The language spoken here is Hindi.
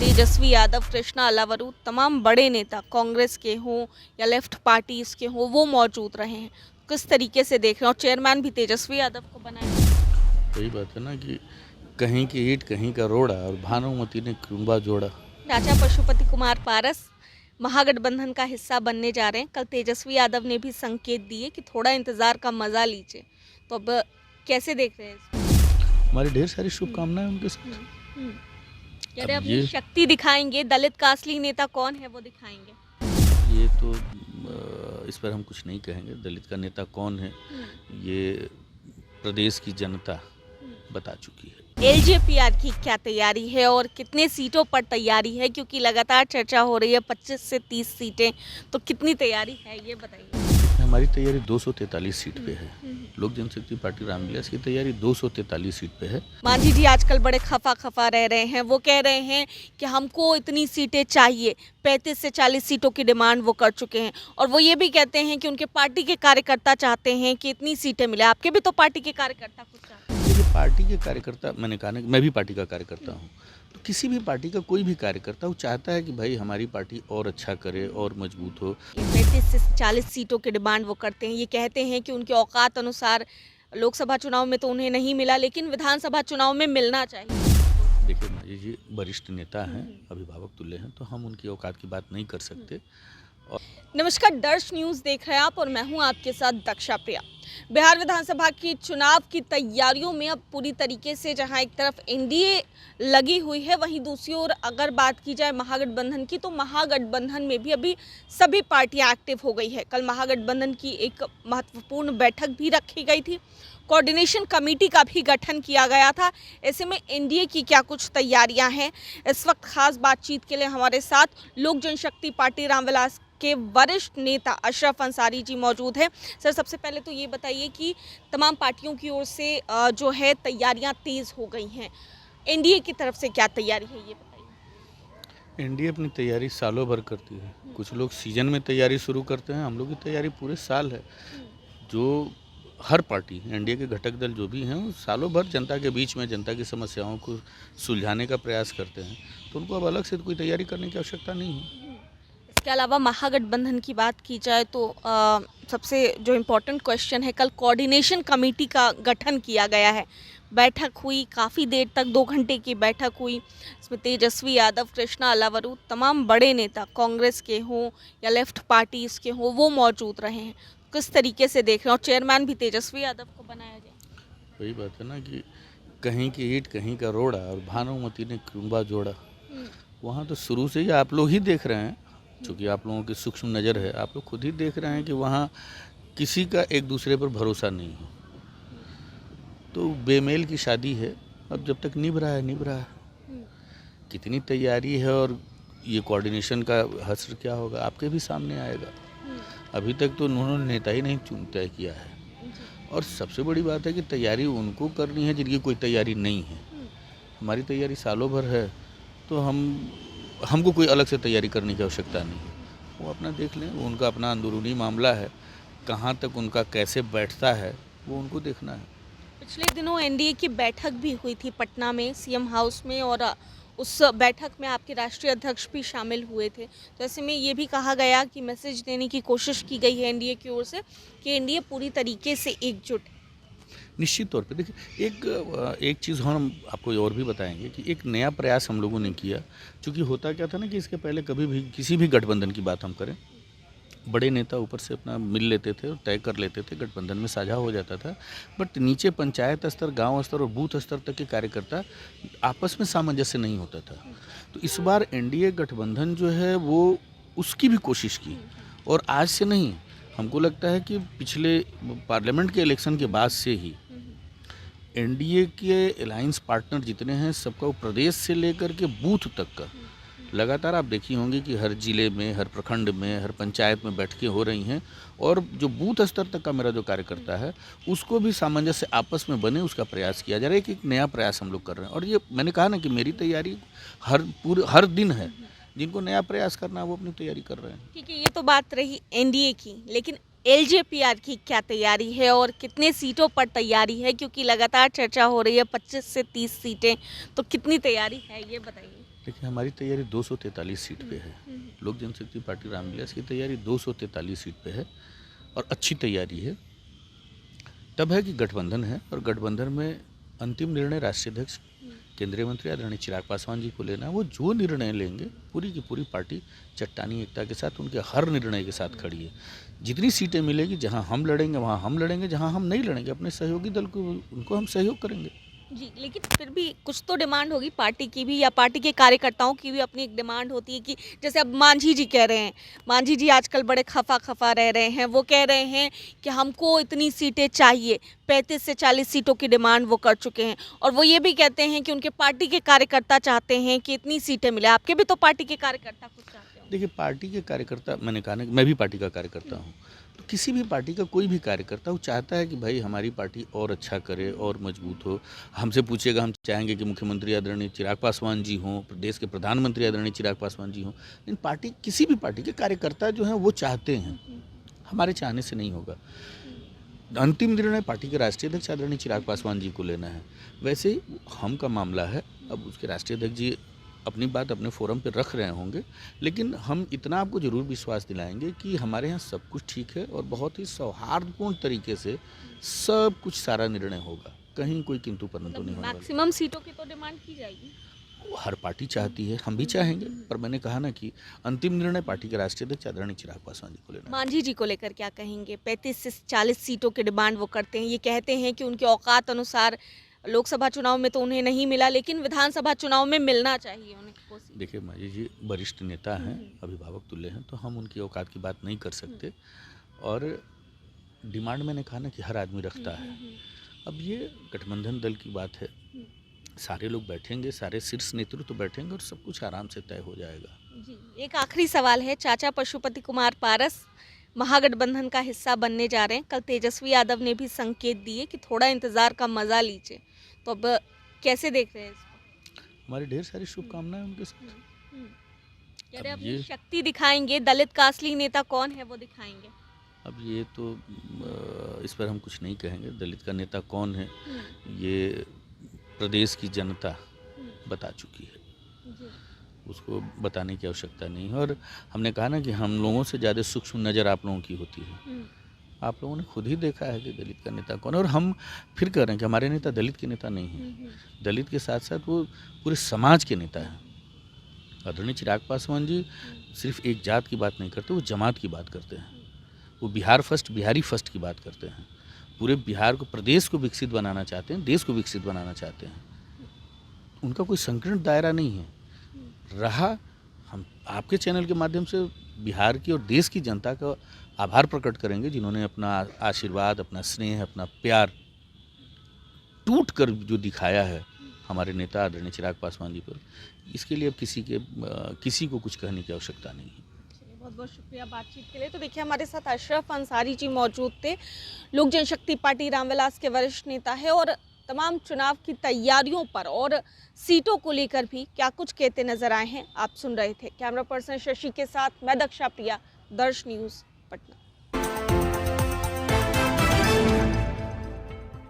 तेजस्वी यादव, कृष्णा अलावरू, तमाम बड़े नेता कांग्रेस के हों या लेफ्ट पार्टीज के हों वो मौजूद रहे हैं। किस तरीके से देख रहे हैं? और चेयरमैन भी तेजस्वी यादव को बनाया। वही बात है ना कि कहीं की ईंट कहीं का रोड़ा और भानुमति ने कुंबा जोड़ा। राजा पशुपति कुमार पारस महागठबंधन का हिस्सा बनने जा रहे हैं। कल तेजस्वी यादव ने भी संकेत दिए कि थोड़ा इंतजार का मजा लीजिए। तो अब कैसे देख रहे हैं इसको? हमारी ढेर सारी शुभकामनाएं उनके साथ। हम्म, कह अब रहे अपनी ये शक्ति दिखाएंगे। दलित का असली नेता कौन है वो दिखाएंगे। तो इस पर हम कुछ नहीं कहेंगे। दलित का नेता कौन है ये प्रदेश की जनता बता चुकी है। एलजेपीआर की क्या तैयारी है और कितने सीटों पर तैयारी है? क्योंकि लगातार चर्चा हो रही है 25 से 30 सीटें, तो कितनी तैयारी है ये बताइए। हमारी तैयारी 243 सीट पे है। लोक जनशक्ति पार्टी रामविलास की तैयारी 243 सीट पे है। मांझी जी आजकल बड़े खफा रह रहे हैं। वो कह रहे हैं कि हमको इतनी सीटें चाहिए। 35 से 40 सीटों की डिमांड वो कर चुके हैं और वो ये भी कहते हैं कि उनके पार्टी के कार्यकर्ता चाहते हैं कि इतनी सीटें मिले। आपके भी तो पार्टी के कार्यकर्ता कुछ चाहते हैं। देखिए, पार्टी के कार्यकर्ता, मैंने कहा ना कि मैं भी पार्टी का कार्यकर्ता हूँ, तो किसी भी पार्टी का कोई भी कार्यकर्ता वो चाहता है कि भाई हमारी पार्टी और अच्छा करे और मजबूत हो। 35 से 40 सीटों की डिमांड वो करते हैं। ये कहते हैं कि उनके औकात अनुसार लोकसभा चुनाव में तो उन्हें नहीं मिला, लेकिन विधानसभा चुनाव में मिलना चाहिए। देखिए, मांझी जी वरिष्ठ नेता हैं, अभिभावक तुल्य हैं, तो हम उनकी औकात की बात नहीं कर सकते। और नमस्कार, दर्श न्यूज़ देख रहे हैं आप और मैं हूं आपके साथ दक्षा प्रिया। बिहार विधानसभा की चुनाव की तैयारियों में अब पूरी तरीके से जहां एक तरफ एनडीए लगी हुई है, वहीं दूसरी ओर अगर बात की जाए महागठबंधन की, तो महागठबंधन में भी अभी सभी पार्टियां एक्टिव हो गई है। कल महागठबंधन की एक महत्वपूर्ण बैठक भी रखी गई थी। कोऑर्डिनेशन कमेटी का भी गठन किया गया था। ऐसे में एनडीए की क्या कुछ तैयारियां हैं, इस वक्त खास बातचीत के लिए हमारे साथ लोक जनशक्ति पार्टी रामविलास के वरिष्ठ नेता अशरफ अंसारी जी मौजूद हैं। सर, सबसे पहले तो ये बताइए कि तमाम पार्टियों की ओर से जो है तैयारियां तेज हो गई हैं, एनडीए की तरफ से क्या तैयारी है ये बताइए। एनडीए अपनी तैयारी सालों भर करती है। कुछ लोग सीजन में तैयारी शुरू करते हैं, हम लोग की तैयारी पूरे साल है। जो हर पार्टी, एनडीए के घटक दल जो भी हैं, वो सालों भर जनता के बीच में जनता की समस्याओं को सुलझाने का प्रयास करते हैं, तो उनको अब अलग से कोई तैयारी करने की आवश्यकता नहीं है। इसके अलावा महागठबंधन की बात की जाए तो सबसे जो इम्पोर्टेंट क्वेश्चन है, कल कोऑर्डिनेशन कमेटी का गठन किया गया है। बैठक हुई, काफ़ी देर तक 2 घंटे की बैठक हुई। इसमें तेजस्वी यादव, कृष्णा अलावरू, तमाम बड़े नेता कांग्रेस के हों या लेफ्ट पार्टीज के हों वो मौजूद रहे हैं। किस तरीके से देख रहे हैं? और चेयरमैन भी तेजस्वी यादव को बनाया गया। वही बात है ना कि कहीं की ईंट कहीं का रोड़ा और भानुमति ने कुंबा जोड़ा। वहाँ तो शुरू से ही आप लोग ही देख रहे हैं, चूँकि आप लोगों की सूक्ष्म नज़र है, आप लोग खुद ही देख रहे हैं कि वहाँ किसी का एक दूसरे पर भरोसा नहीं है। तो बेमेल की शादी है, अब जब तक निभ रहा है निभ रहा है। कितनी तैयारी है और ये कोऑर्डिनेशन का हश्र क्या होगा आपके भी सामने आएगा। अभी तक तो उन्होंने नेता ही नहीं तय किया है। और सबसे बड़ी बात है कि तैयारी उनको करनी है जिनकी कोई तैयारी नहीं है। हमारी तैयारी सालों भर है, तो हमको कोई अलग से तैयारी करने की आवश्यकता नहीं है। वो अपना देख लें, वो उनका अपना अंदरूनी मामला है, कहाँ तक उनका कैसे बैठता है वो उनको देखना है। पिछले दिनों एनडीए की बैठक भी हुई थी पटना में, सीएम हाउस में, और उस बैठक में आपके राष्ट्रीय अध्यक्ष भी शामिल हुए थे। तो ऐसे में ये भी कहा गया कि मैसेज देने की कोशिश की गई है एनडीए की ओर से कि एनडीए पूरी तरीके से एकजुट है। निश्चित तौर पे देखिए, एक चीज़ हम आपको और भी बताएंगे कि एक नया प्रयास हम लोगों ने किया। क्योंकि होता क्या था ना कि इसके पहले कभी भी किसी भी गठबंधन की बात हम करें, बड़े नेता ऊपर से अपना मिल लेते थे और तय कर लेते थे, गठबंधन में साझा हो जाता था। बट नीचे पंचायत स्तर, गांव स्तर और बूथ स्तर तक के कार्यकर्ता आपस में सामंजस्य नहीं होता था। तो इस बार एनडीए गठबंधन जो है वो उसकी भी कोशिश की, और आज से नहीं, हमको लगता है कि पिछले पार्लियामेंट के इलेक्शन के बाद से ही एनडीए के अलायंस पार्टनर जितने हैं सबका, वो प्रदेश से लेकर के बूथ तक का लगातार आप देखी होंगी कि हर जिले में, हर प्रखंड में, हर पंचायत में बैठकें हो रही हैं। और जो बूथ स्तर तक का मेरा जो कार्यकर्ता है उसको भी सामंजस्य आपस में बने, उसका प्रयास किया जा रहा है। एक नया प्रयास हम लोग कर रहे हैं। और ये मैंने कहा ना कि मेरी तैयारी हर दिन है। जिनको नया प्रयास करना है वो अपनी तैयारी कर रहे हैं। ठीक है, ये तो बात रही एनडीए की, लेकिन एलजेपीआर की क्या तैयारी है और कितने सीटों पर तैयारी है, क्योंकि लगातार चर्चा हो रही है 25 से 30 सीटें, तो कितनी तैयारी है ये बताइए। देखिए, हमारी तैयारी 243 सीट पे है। लोक जनशक्ति पार्टी रामविलास की तैयारी 243 सीट पे है और अच्छी तैयारी है। तब है कि गठबंधन है और गठबंधन में अंतिम निर्णय राष्ट्रीय अध्यक्ष केंद्रीय मंत्री आदरणीय चिराग पासवान जी को लेना है। वो जो निर्णय लेंगे, पूरी की पूरी पार्टी चट्टानी एकता के साथ उनके हर निर्णय के साथ खड़ी है। जितनी सीटें मिलेगी, जहां हम लड़ेंगे वहां हम लड़ेंगे, जहां हम नहीं लड़ेंगे अपने सहयोगी दल को उनको हम सहयोग करेंगे। जी, लेकिन फिर भी कुछ तो डिमांड होगी पार्टी की भी, या पार्टी के कार्यकर्ताओं की भी अपनी एक डिमांड होती है कि जैसे अब मांझी जी कह रहे हैं, मांझी जी आजकल बड़े खफा रह रहे हैं, वो कह रहे हैं कि हमको इतनी सीटें चाहिए, 35 से 40 सीटों की डिमांड वो कर चुके हैं, और वो ये भी कहते हैं कि उनके पार्टी के कार्यकर्ता चाहते हैं कि इतनी सीटें मिले। आपके भी तो पार्टी के कार्यकर्ता कुछ चाहते हो। देखिए, पार्टी के कार्यकर्ता, मैंने कहा ना कि मैं भी पार्टी का कार्यकर्ता हूँ, तो किसी भी पार्टी का कोई भी कार्यकर्ता वो चाहता है कि भाई हमारी पार्टी और अच्छा करे और मजबूत हो। हमसे पूछेगा, हम चाहेंगे कि मुख्यमंत्री आदरणीय चिराग पासवान जी हों, प्रदेश के प्रधानमंत्री आदरणीय चिराग पासवान जी हों। लेकिन पार्टी, किसी भी पार्टी के कार्यकर्ता जो हैं वो चाहते हैं, हमारे चाहने से नहीं होगा। अंतिम निर्णय पार्टी के राष्ट्रीय अध्यक्ष आदरणीय चिराग पासवान जी को लेना है। वैसे ही हम का मामला है, अब उसके राष्ट्रीय अध्यक्ष जी अपनी बात अपने फोरम पे रख रहे होंगे, लेकिन हम इतना आपको ज़रूर विश्वास दिलाएंगे कि हमारे यहाँ सब कुछ ठीक है और बहुत ही सौहार्दपूर्ण तरीके से सब कुछ, सारा निर्णय होगा। कहीं कोई किंतु परंतु नहीं होने वाला। मैक्सिमम सीटों की तो डिमांड की जाएगी। हर पार्टी चाहती है, हम भी चाहेंगे, पर मैंने कहा ना कि अंतिम निर्णय पार्टी के राष्ट्रीय अध्यक्ष आदरणीय चिराग पासवान जी को लेना है। मांझी जी को लेकर क्या कहेंगे? 35 से 40 सीटों की डिमांड वो करते हैं, ये कहते हैं कि उनके औकात अनुसार लोकसभा चुनाव में तो उन्हें नहीं मिला, लेकिन विधानसभा चुनाव में मिलना चाहिए उन्हें वो सीट। देखिए, मांझी जी वरिष्ठ नेता हैं, अभिभावक तुल्य हैं, तो हम उनकी औकात की बात नहीं कर सकते। और डिमांड, मैंने कहा ना कि हर आदमी रखता है। अब ये गठबंधन दल की बात है, सारे लोग बैठेंगे, सारे शीर्ष नेतृत्व बैठेंगे और सब कुछ आराम से तय हो जाएगा। जी, एक आखिरी सवाल है। चाचा पशुपति कुमार पारस महागठबंधन का हिस्सा बनने जा रहे हैं। कल तेजस्वी यादव ने भी संकेत दिए कि थोड़ा इंतजार का मजा लीजिए, तो अब कैसे देख रहे हैं इसको? हमारी ढेर सारी शुभकामनाएं उनके साथ। कह रहे अब अपनी ये शक्ति दिखाएंगे, दलित का असली नेता कौन है वो दिखाएंगे। अब ये तो इस पर हम कुछ नहीं कहेंगे। दलित का नेता कौन है, ये प्रदेश की जनता बता चुकी है, उसको बताने की आवश्यकता नहीं है। और हमने कहा ना कि हम लोगों से ज़्यादा सूक्ष्म नज़र आप लोगों की होती है। आप लोगों ने खुद ही देखा है कि दलित का नेता कौन है, और हम फिर कह रहे हैं कि हमारे नेता दलित के नेता नहीं हैं। दलित के साथ साथ वो पूरे समाज के नेता हैं। आदरणीय चिराग पासवान जी सिर्फ एक जात की बात नहीं करते, वो जमात की बात करते हैं। वो बिहार फर्स्ट, बिहारी फर्स्ट की बात करते हैं। पूरे बिहार को, प्रदेश को विकसित बनाना चाहते हैं, देश को विकसित बनाना चाहते हैं। उनका कोई संकीर्ण दायरा नहीं है रहा। हम आपके चैनल के माध्यम से बिहार की और देश की जनता का आभार प्रकट करेंगे, जिन्होंने अपना आशीर्वाद, अपना स्नेह, अपना प्यार टूट कर जो दिखाया है हमारे नेता आदरणीय चिराग पासवान जी पर। इसके लिए अब किसी को कुछ कहने की आवश्यकता नहीं है। बहुत बहुत शुक्रिया बातचीत के लिए। तो देखिए, हमारे साथ अशरफ अंसारी जी मौजूद थे, लोक जनशक्ति पार्टी रामविलास के वरिष्ठ नेता है, और तमाम चुनाव की तैयारियों पर और सीटों को लेकर भी क्या कुछ कहते नजर आए हैं आप सुन रहे थे। कैमरा पर्सन शशि के साथ मैं दक्षा प्रिया, दर्श न्यूज़, पटना।